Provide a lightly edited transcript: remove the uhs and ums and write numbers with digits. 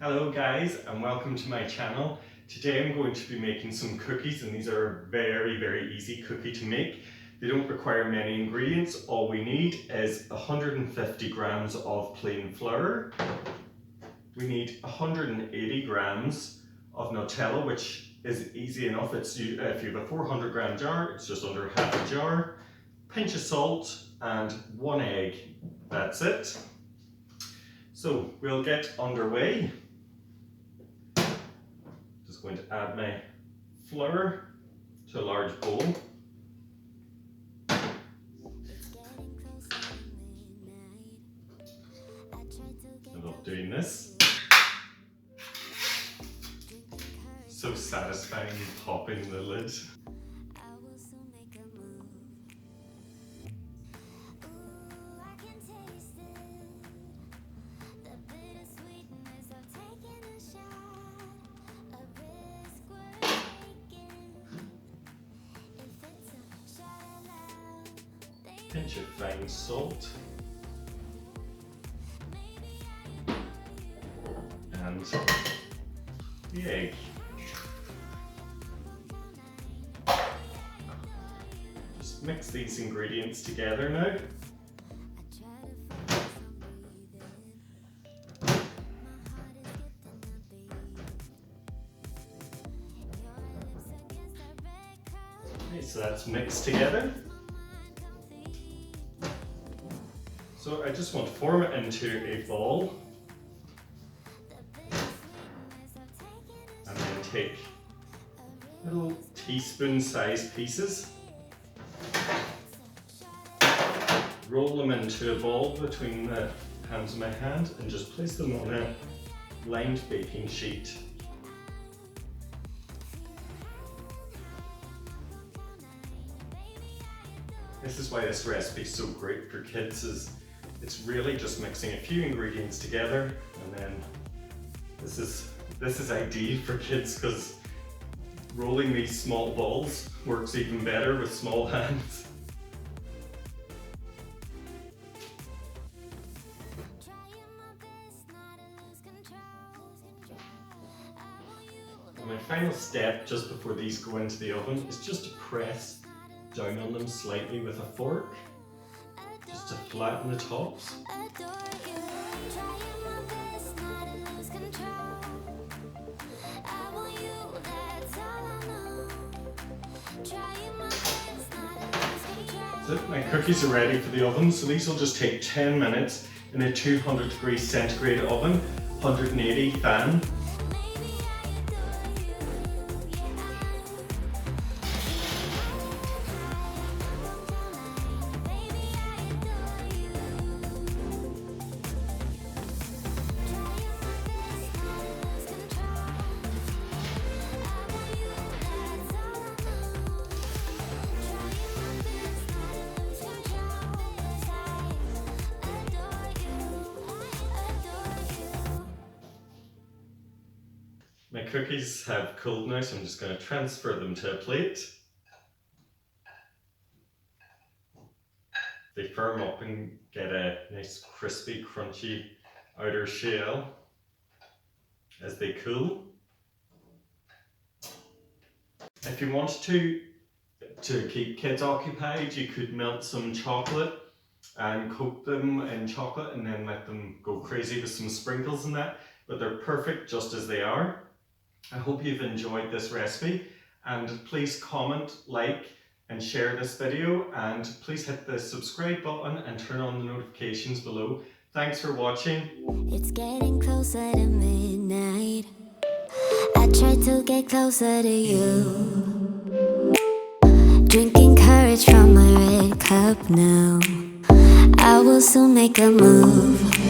Hello guys and welcome to my channel. Today I'm going to be making some cookies, and these are very easy cookie to make. They don't require many ingredients. All we need is 150 grams of plain flour. We need 180 grams of Nutella, which is easy enough. If you have a 400 gram jar, it's just under half a jar. Pinch of salt and 1 egg. That's it. So we'll get underway. Just going to add my flour to a large bowl. I love doing this. So satisfying popping the lid. Pinch of fine salt and the egg. Just mix these ingredients together now. Okay, so that's mixed together. So I just want to form it into a ball and then take little teaspoon-sized pieces, roll them into a ball between the palms of my hand and just place them on a lined baking sheet. This is why this recipe is so great for kids. It's really just mixing a few ingredients together, and then this is ideal for kids because rolling these small balls works even better with small hands. And my final step just before these go into the oven is just to press down on them slightly with a fork, just to flatten the tops. So my cookies are ready for the oven, so these will just take 10 minutes in a 200 degrees centigrade oven, 180 fan. My cookies have cooled now, so I'm just going to transfer them to a plate. They firm up and get a nice crispy, crunchy outer shell as they cool. If you want to keep kids occupied, you could melt some chocolate and coat them in chocolate and then let them go crazy with some sprinkles and that, but they're perfect just as they are. I hope you've enjoyed this recipe, and please comment, like and share this video, and please hit the subscribe button and turn on the notifications below. Thanks for watching. It's getting closer to midnight. I try to get closer to you, drinking courage from my red cup now. I will soon make a move.